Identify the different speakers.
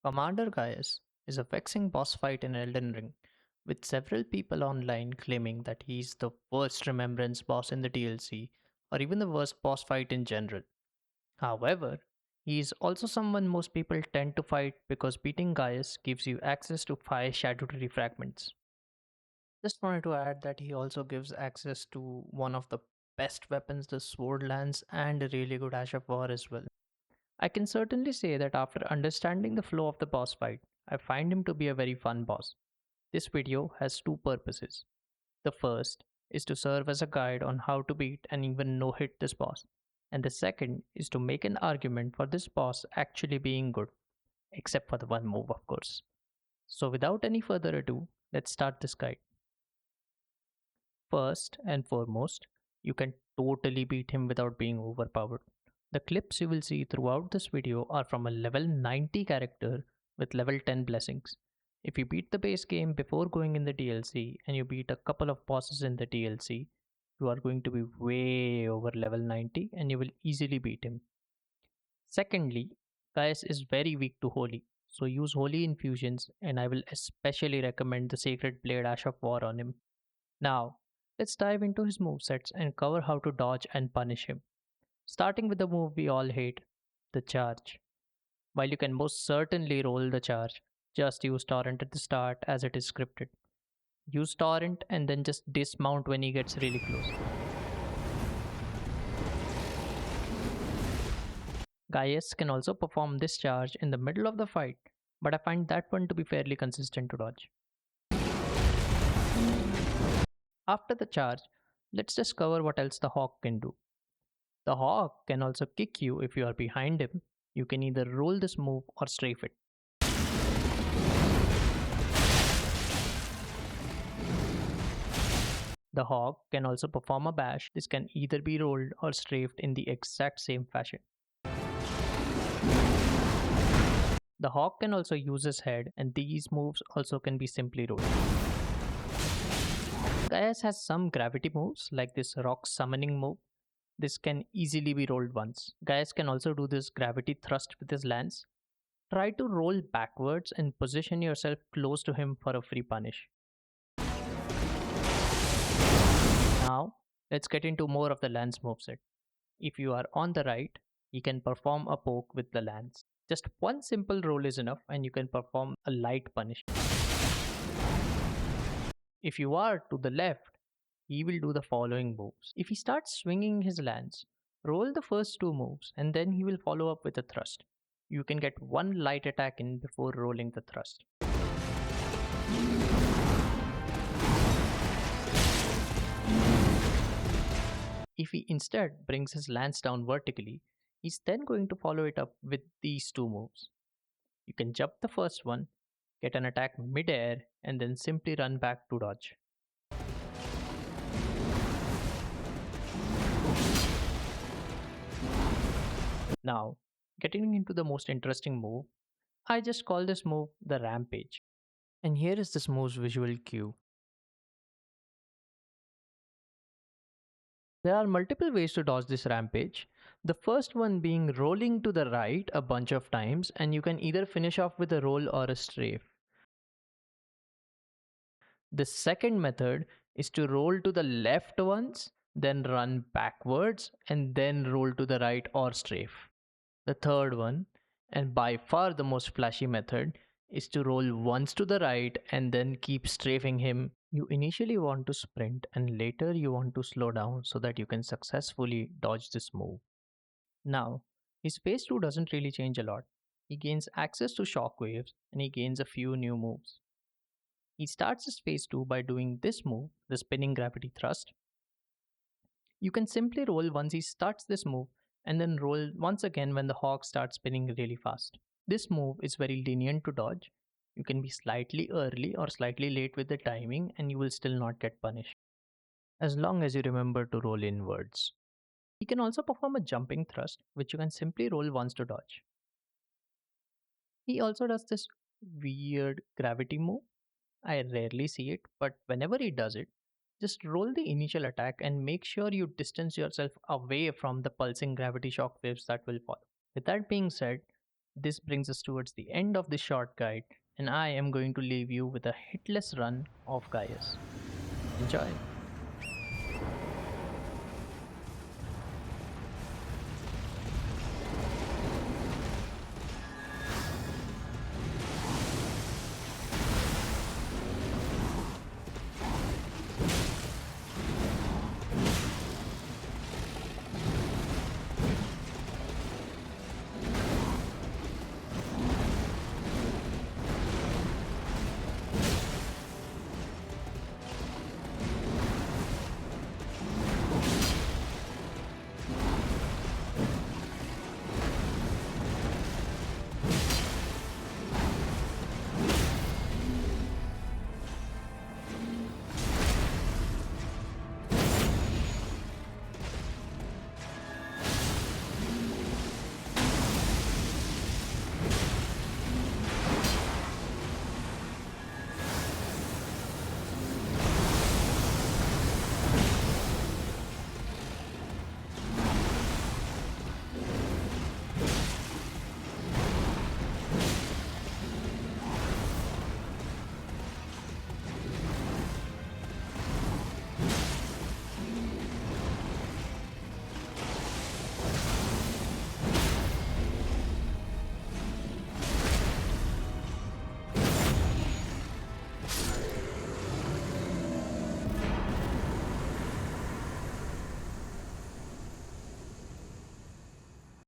Speaker 1: Commander Gaius is a vexing boss fight in Elden Ring, with several people online claiming that he's the worst remembrance boss in the DLC, or even the worst boss fight in general. However, he is also someone most people tend to fight because beating Gaius gives you access to 5 statutory fragments. Just wanted to add that he also gives access to one of the best weapons the sword lands and a really good Ash of War as well. I can certainly say that after understanding the flow of the boss fight, I find him to be a very fun boss. This video has two purposes. The first is to serve as a guide on how to beat and even no hit this boss, and the second is to make an argument for this boss actually being good, except for the one move, of course. So, without any further ado, let's start this guide. First and foremost, you can totally beat him without being overpowered. The clips you will see throughout this video are from a level 90 character with level 10 blessings. If you beat the base game before going in the DLC and you beat a couple of bosses in the DLC, you are going to be way over level 90 and you will easily beat him. Secondly, Gaius is very weak to Holy, so use Holy infusions and I will especially recommend the Sacred Blade Ash of War on him. Now, let's dive into his movesets and cover how to dodge and punish him. Starting with the move we all hate, the charge. While you can most certainly roll the charge, just use Torrent at the start as it is scripted. Use Torrent and then just dismount when he gets really close. Gaius can also perform this charge in the middle of the fight, but I find that one to be fairly consistent to dodge. After the charge, let's discover what else the Hawk can do. The Hawk can also kick you if you are behind him. You can either roll this move or strafe it. The Hawk can also perform a bash. This can either be rolled or strafed in the exact same fashion. The Hawk can also use his head, and these moves also can be simply rolled. Gaius has some gravity moves like this rock summoning move. This can easily be rolled once. Gaius can also do this gravity thrust with his lance. Try to roll backwards and position yourself close to him for a free punish. Now, let's get into more of the lance moveset. If you are on the right, you can perform a poke with the lance. Just one simple roll is enough and you can perform a light punish. If you are to the left, he will do the following moves. If he starts swinging his lance, roll the first two moves and then he will follow up with a thrust. You can get one light attack in before rolling the thrust. If he instead brings his lance down vertically, he's then going to follow it up with these two moves. You can jump the first one, get an attack mid-air, and then simply run back to dodge. Now, getting into the most interesting move, I just call this move the Rampage. And here is this move's visual cue. There are multiple ways to dodge this Rampage. The first one being rolling to the right a bunch of times, and you can either finish off with a roll or a strafe. The second method is to roll to the left once, then run backwards, and then roll to the right or strafe. The third one, and by far the most flashy method, is to roll once to the right and then keep strafing him. You initially want to sprint and later you want to slow down so that you can successfully dodge this move. Now, his phase 2 doesn't really change a lot. He gains access to shockwaves and he gains a few new moves. He starts his phase 2 by doing this move, the spinning gravity thrust. You can simply roll once he starts this move and then roll once again when the hawk starts spinning really fast. This move is very lenient to dodge. You can be slightly early or slightly late with the timing and you will still not get punished, as long as you remember to roll inwards. He can also perform a jumping thrust, which you can simply roll once to dodge. He also does this weird gravity move. I rarely see it, but whenever he does it, just roll the initial attack and make sure you distance yourself away from the pulsing gravity shock waves that will follow. With that being said, This brings us towards the end of this short guide, and I am going to leave you with a hitless run of Gaius. Enjoy!